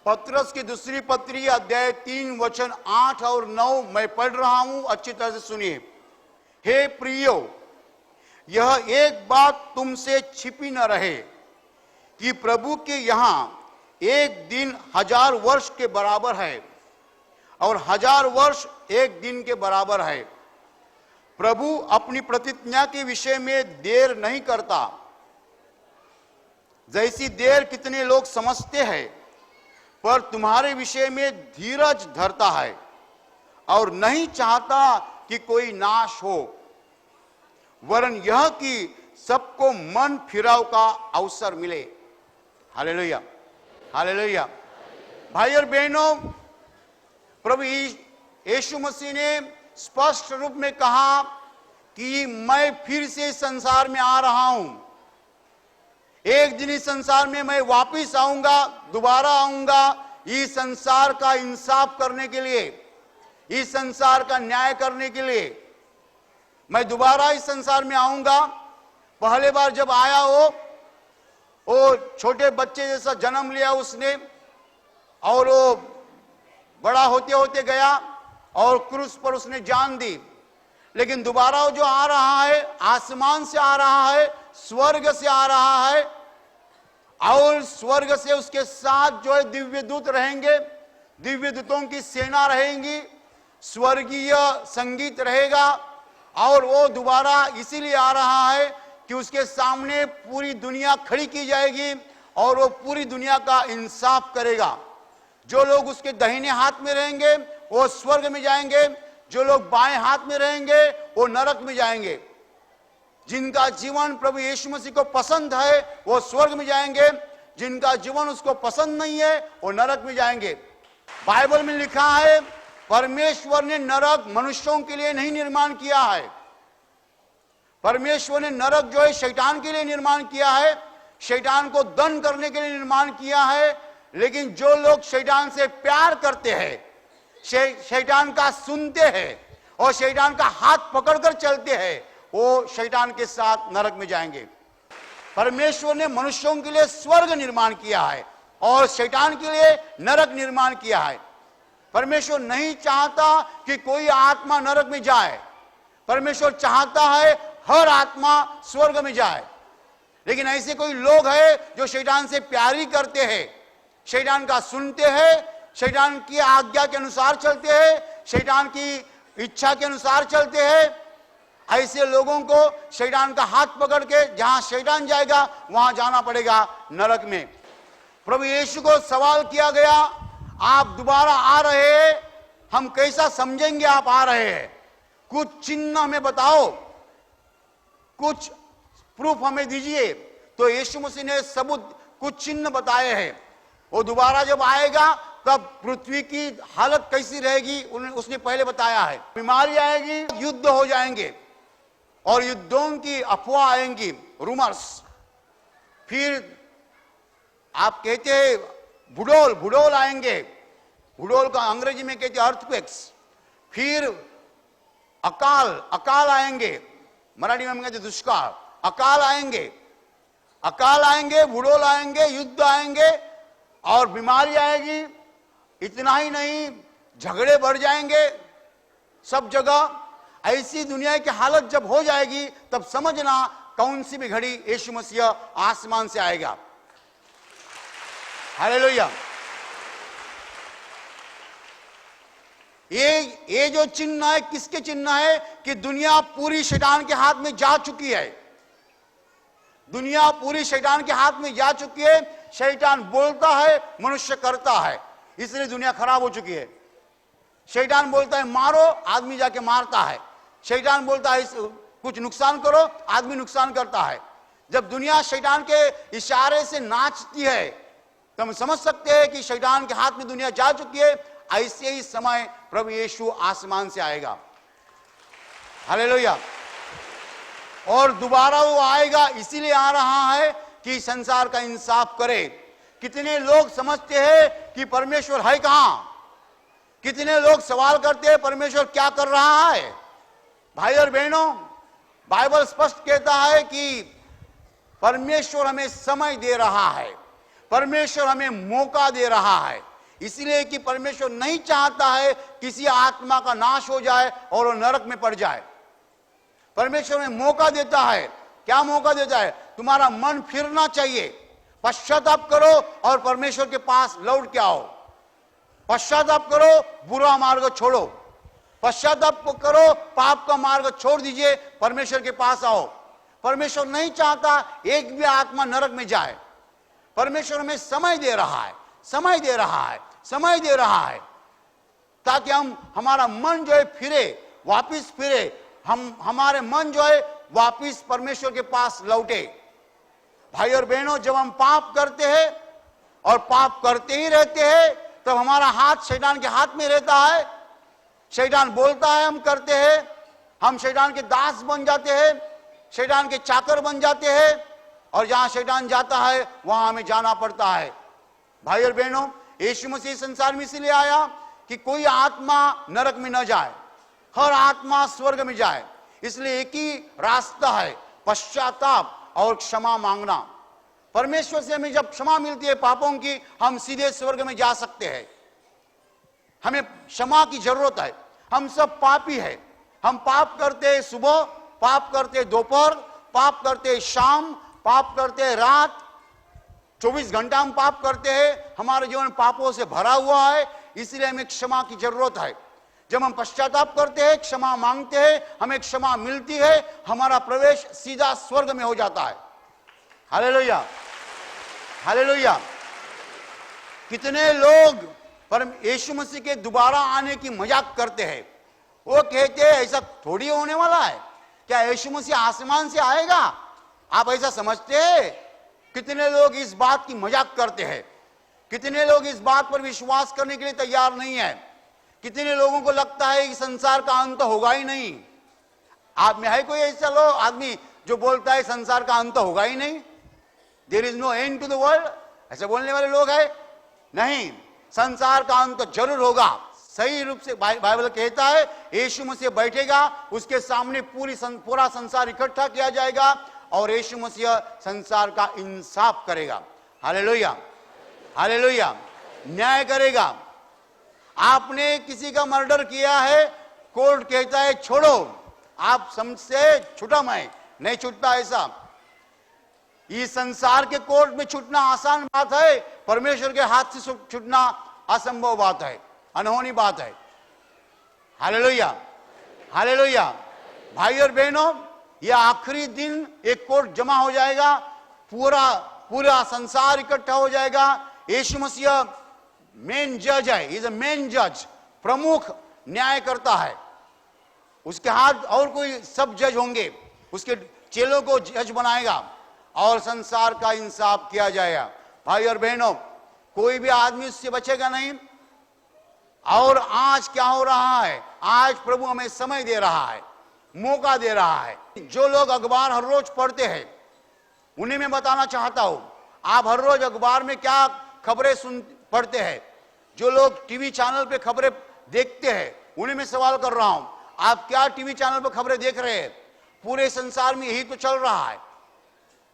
पत्रस की दूसरी पत्री अध्याय 3 वचन 8 और 9 मैं पढ़ रहा हूं, अच्छी तरह से सुनिए। हे प्रियो, यह एक बात तुमसे छिपी न रहे कि प्रभु के यहां एक दिन 1000 वर्ष के बराबर है और 1000 वर्ष एक दिन के बराबर है। प्रभु अपनी प्रतिज्ञा के विषय में देर नहीं करता, जैसी देर कितने लोग समझते हैं, पर तुम्हारे विषय में धीरज धरता है और नहीं चाहता कि कोई नाश हो, वरन यह कि सबको मन फिराव का अवसर मिले। Hallelujah, hallelujah. भाई और बहनों, प्रभु यीशु मसीह ने स्पष्ट रूप में कहा कि मैं फिर से संसार में आ रहा हूं। एक दिन इस संसार में मैं वापिस आऊंगा, दोबारा आऊंगा इस संसार का इंसाफ करने के लिए, इस संसार का न्याय करने के लिए। मैं दोबारा इस संसार में आऊंगा। पहले बार जब आया वो छोटे बच्चे जैसा जन्म लिया उसने, और वो बड़ा होते होते गया और क्रूस पर उसने जान दी। लेकिन दोबारा वो जो आ रहा है, आसमान से आ रहा है, स्वर्ग से आ रहा है, और स्वर्ग से उसके साथ जो है दिव्य दूत रहेंगे, दिव्य दूतों की सेना रहेंगी, स्वर्गीय संगीत रहेगा। और वो दोबारा इसीलिए आ रहा है कि उसके सामने पूरी दुनिया खड़ी की जाएगी और वो पूरी दुनिया का इंसाफ करेगा। जो लोग उसके दाहिने हाथ में रहेंगे वो स्वर्ग में जाएंगे, जो लोग बाएं हाथ में रहेंगे वो नरक में जाएंगे। जिनका जीवन प्रभु यीशु मसीह को पसंद है वो स्वर्ग में जाएंगे, जिनका जीवन उसको पसंद नहीं है वो नरक में जाएंगे। बाइबल में लिखा है, परमेश्वर ने नरक मनुष्यों के लिए नहीं निर्माण किया है। परमेश्वर ने नरक जो है शैतान के लिए निर्माण किया है, शैतान को दंड करने के लिए निर्माण किया है। लेकिन जो लोग शैतान से प्यार करते हैं, शैतान का सुनते हैं और शैतान का हाथ पकड़कर चलते हैं, वो शैतान के साथ नरक में जाएंगे। परमेश्वर ने मनुष्यों के लिए स्वर्ग निर्माण किया है और शैतान के लिए नरक निर्माण किया है। परमेश्वर नहीं चाहता कि कोई आत्मा नरक में जाए, परमेश्वर चाहता है हर आत्मा स्वर्ग में जाए। लेकिन ऐसे कोई लोग हैं जो शैतान से प्यारी करते हैं, शैतान का सुनते हैं, शैतान की आज्ञा के अनुसार चलते हैं, शैतान की इच्छा के अनुसार चलते हैं। ऐसे लोगों को शैतान का हाथ पकड़ के जहां शैतान जाएगा वहां जाना पड़ेगा, नरक में। प्रभु यीशु को सवाल किया गया, आप दोबारा आ रहे हैं, हम कैसा समझेंगे आप आ रहे हैं? कुछ चिन्ह हमें बताओ, कुछ प्रूफ हमें दीजिए। तो यीशु मसीह ने सबूत, कुछ चिन्ह बताए हैं। वो दोबारा जब आएगा तब पृथ्वी की हालत कैसी रहेगी उसने पहले बताया है। बीमारी आएगी, युद्ध हो जाएंगे और युद्धों की अफवाह आएंगी, रूमर्स। फिर आप कहते हैं भूडोल आएंगे, भूडोल का अंग्रेजी में कहते हैं अर्थक्वेक्स। फिर अकाल आएंगे, मराठी में हम कहते दुष्काल। अकाल आएंगे, भूडोल आएंगे, युद्ध आएंगे और बीमारी आएगी। इतना ही नहीं, झगड़े बढ़ जाएंगे सब जगह। ऐसी दुनिया की हालत जब हो जाएगी तब समझना कौन सी भी घड़ी यीशु मसीह आसमान से आएगा। हालेलुया। ये जो चिन्ह है, किसके चिन्ह है? कि दुनिया पूरी शैतान के हाथ में जा चुकी है। दुनिया पूरी शैतान के हाथ में जा चुकी है। शैतान बोलता है, मनुष्य करता है, इसलिए दुनिया खराब हो चुकी है। शैतान बोलता है मारो, आदमी जाके मारता है। शैतान बोलता है कुछ नुकसान करो, आदमी नुकसान करता है। जब दुनिया शैतान के इशारे से नाचती है तो हम समझ सकते हैं कि शैतान के हाथ में दुनिया जा चुकी है। ऐसे ही समय प्रभु यीशु आसमान से आएगा। हालेलुया। और दोबारा वो आएगा, इसीलिए आ रहा है कि संसार का इंसाफ करे। कितने लोग समझते हैं कि परमेश्वर है कहां? कितने लोग सवाल करते हैं परमेश्वर क्या कर रहा है? भाई और बहनों, बाइबल स्पष्ट कहता है कि परमेश्वर हमें समय दे रहा है, परमेश्वर हमें मौका दे रहा है इसलिए कि परमेश्वर नहीं चाहता है किसी आत्मा का नाश हो जाए और वो नरक में पड़ जाए। परमेश्वर में मौका देता है। क्या मौका देता है? तुम्हारा मन फिरना चाहिए, पश्चाताप करो और परमेश्वर के पास लौट के आओ। पश्चाताप करो, बुरा मार्ग छोड़ो, पश्चाताप करो, पाप का मार्ग छोड़ दीजिए, परमेश्वर के पास आओ। परमेश्वर नहीं चाहता एक भी आत्मा नरक में जाए। परमेश्वर हमें समय दे रहा है, समय दे रहा है, समय दे रहा है, ताकि हमारा मन जो है फिरे, वापिस फिरे, हमारे मन जो है वापिस परमेश्वर के पास लौटे। भाई और बहनों, जब हम पाप करते हैं और पाप करते ही रहते हैं, तब हमारा हाथ शैतान के हाथ में रहता है। शैतान बोलता है, हम करते हैं, हम शैतान के दास बन जाते हैं, शैतान के चाकर बन जाते हैं, और जहां शैतान जाता है वहां हमें जाना पड़ता है। भाई और बहनों, यीशु मसीह संसार में इसलिए आया कि कोई आत्मा नरक में न जाए, हर आत्मा स्वर्ग में जाए। इसलिए एक ही रास्ता है, पश्चाताप और क्षमा मांगना। परमेश्वर से हमें जब क्षमा मिलती है पापों की, हम सीधे स्वर्ग में जा सकते हैं। हमें क्षमा की जरूरत है। हम सब पापी है। हम पाप करते हैं सुबह, पाप करते दोपहर, पाप करते शाम, पाप करते रात। 24 घंटा हम पाप करते हैं। हमारा जीवन पापों से भरा हुआ है। इसलिए हमें क्षमा की जरूरत है। जब हम पश्चाताप करते हैं, क्षमा मांगते हैं, हमें क्षमा मिलती है, हमारा प्रवेश सीधा स्वर्ग में हो जाता है। Hallelujah, hallelujah. कितने लोग यीशु मसीह के दोबारा आने की मजाक करते हैं। वो कहते हैं ऐसा थोड़ी होने वाला है, क्या यीशु मसीह आसमान से आएगा? आप ऐसा समझते हैं? कितने लोग इस बात की मजाक करते हैं। कितने लोग इस बात पर विश्वास करने के लिए तैयार नहीं है। कितने लोगों को लगता है कि संसार का अंत होगा ही नहीं। आप में है कोई ऐसा लोग आदमी जो बोलता है संसार का अंत होगा ही नहीं, there is no end to the world? ऐसे बोलने वाले लोग हैं? नहीं, संसार का अंत जरूर होगा। सही रूप से बाइबल कहता है यीशु मसीह बैठेगा, उसके सामने पूरा संसार इकट्ठा किया जाएगा और यीशु मसीह संसार का इंसाफ करेगा। Hallelujah, hallelujah. न्याय करेगा। आपने किसी का मर्डर किया है, कोर्ट कहता है छोड़ो, आप समझसे छूटा, मैं नहीं छूटता। ऐसा इस संसार के कोर्ट में छूटना आसान बात है, परमेश्वर के हाथ से छूटना असंभव बात है, अनहोनी बात है। Hallelujah, hallelujah. भाई और बहनों, यह आखिरी दिन एक कोर्ट जमा हो जाएगा, पूरा संसार इकट्ठा हो जाएगा। यीशु मसीह मेन जज है, इज अ मेन जज, प्रमुख न्याय करता है। उसके हाथ और कोई सब जज होंगे, उसके चेलों को जज बनाएगा और संसार का इंसाफ किया जाएगा। भाई और बहनों, कोई भी आदमी उससे बचेगा नहीं। और आज क्या हो रहा है? आज प्रभु हमें समय दे रहा है, मौका दे रहा है। जो लोग अखबार हर रोज पढ़ते हैं, उन्हें मैं बताना चाहता हूं, आप हर रोज अखबार में क्या खबरें पढ़ते हैं? जो लोग टीवी चैनल पे खबरें देखते हैं, उन्हें मैं सवाल कर रहा हूं, आप क्या टीवी चैनल पर खबरें देख रहे हैं? पूरे संसार में यही तो चल रहा है।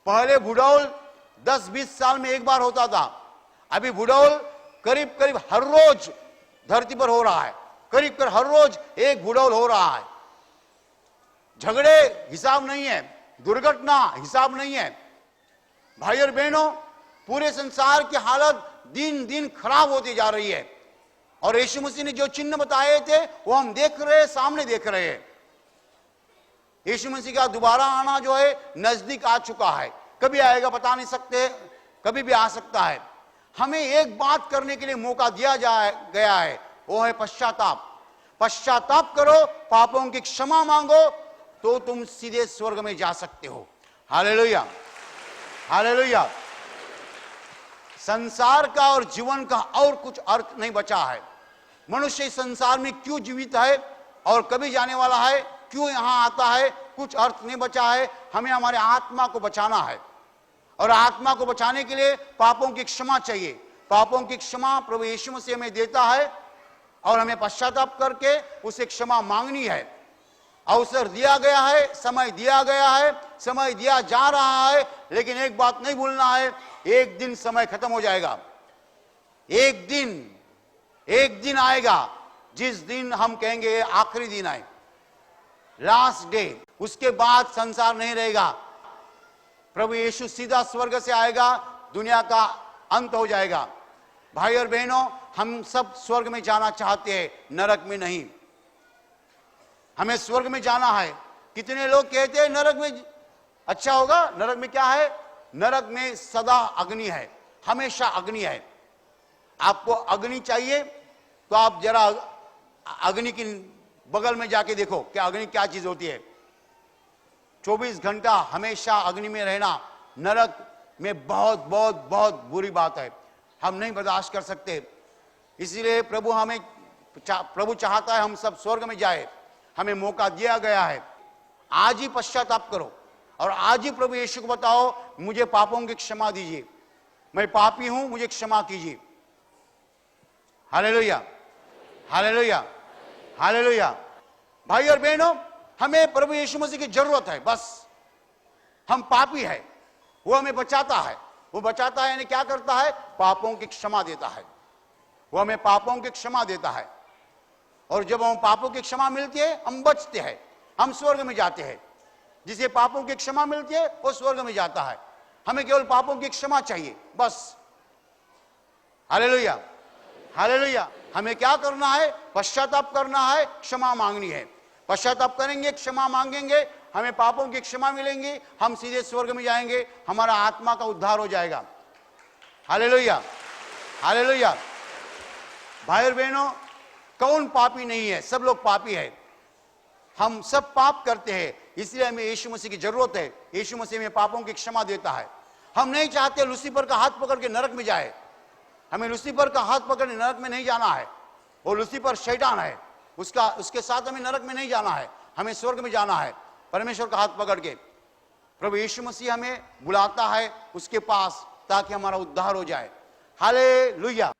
पहले भूडौल 10-20 साल में एक बार होता था, अभी भूडौल करीब करीब हर रोज धरती पर हो रहा है। करीब करीब हर रोज एक भूडौल हो रहा है। झगड़े हिसाब नहीं है, दुर्घटना हिसाब नहीं है। भाई और बहनों, पूरे संसार की हालत दिन दिन खराब होती जा रही है। और यीशु मसीह ने जो चिन्ह बताए थे वो हम देख रहे हैं, सामने देख रहे हैं। यीशु मसीह का दोबारा आना जो है नजदीक आ चुका है। कभी आएगा पता नहीं सकते, कभी भी आ सकता है। हमें एक बात करने के लिए मौका दिया गया है, वो है पश्चाताप। पश्चाताप करो, पापों की क्षमा मांगो, तो तुम सीधे स्वर्ग में जा सकते हो। Hallelujah, hallelujah. संसार का और जीवन का और कुछ अर्थ नहीं बचा है। मनुष्य इस संसार में क्यों जीवित है और कभी जाने वाला है, क्यों यहां आता है, कुछ अर्थ नहीं बचा है। हमें हमारे आत्मा को बचाना है, और आत्मा को बचाने के लिए पापों की क्षमा चाहिए। पापों की क्षमा प्रभु यीशु मसीह हमें देता है, और हमें पश्चाताप करके उसे क्षमा मांगनी है। अवसर दिया गया है, समय दिया गया है, समय दिया जा रहा है, लेकिन एक बात नहीं भूलना है, एक दिन समय खत्म हो जाएगा। एक दिन एक दिन आएगा जिस दिन हम कहेंगे ये आखिरी दिन है, लास्ट डे। उसके बाद संसार नहीं रहेगा। प्रभु यीशु सीधा स्वर्ग से आएगा, दुनिया का अंत हो जाएगा। भाई और बहनों, हम सब स्वर्ग में जाना चाहते हैं, नरक में नहीं। हमें स्वर्ग में जाना है। कितने लोग कहते हैं नरक में अच्छा होगा। नरक में क्या है? नरक में सदा अग्नि है, हमेशा अग्नि है। आपको अग्नि चाहिए तो आप जरा अग्नि की बगल में जाके देखो कि अग्नि क्या चीज होती है। 24 घंटा हमेशा अग्नि में रहना नरक में बहुत बहुत बहुत बुरी बात है। हम नहीं बर्दाश्त कर सकते। इसीलिए प्रभु चाहता है हम सब स्वर्ग में जाए। हमें मौका दिया गया है। आज ही पश्चाताप करो और आज ही प्रभु यीशु को बताओ, मुझे पापों की क्षमा दीजिए, मैं पापी हूं, मुझे क्षमा कीजिए। Hallelujah, hallelujah, hallelujah. भाई और बहनों, हमें प्रभु यीशु मसीह की जरूरत है। बस हम पापी है, वो हमें बचाता है। वो बचाता है यानी क्या करता है? पापों की क्षमा देता है। वो हमें पापों की क्षमा देता है और जब हम पापों की क्षमा मिलती है हम बचते हैं, हम स्वर्ग में जाते हैं। जिसे पापों की क्षमा मिलती है वो स्वर्ग में जाता है। हमें केवल पापों की क्षमा चाहिए, बस। Hallelujah, hallelujah. हमें क्या करना है? पश्चाताप करना है, क्षमा मांगनी है। पश्चाताप करेंगे, क्षमा मांगेंगे, हमें पापों की क्षमा मिलेंगी, हम सीधे स्वर्ग में जाएंगे, हमारा आत्मा का उद्धार हो जाएगा। Hallelujah, hallelujah. भाई और बहनों, कौन पापी नहीं है? सब लोग पापी है। हम सब पाप करते हैं, इसलिए हमें यीशु मसीह की जरूरत है। यीशु मसीह में पापों की क्षमा देता है। हम नहीं चाहते लूसीफर का हाथ पकड़ के नरक में जाए। हमें लूसीफर का हाथ पकड़ के नरक में नहीं जाना है। वो लूसीफर शैतान है, उसके साथ हमें नरक में नहीं जाना है। हमें स्वर्ग में जाना है, परमेश्वर का हाथ पकड़ के। प्रभु यीशु मसीह हमें बुलाता है उसके पास ताकि हमारा उद्धार हो जाए। हालेलुया।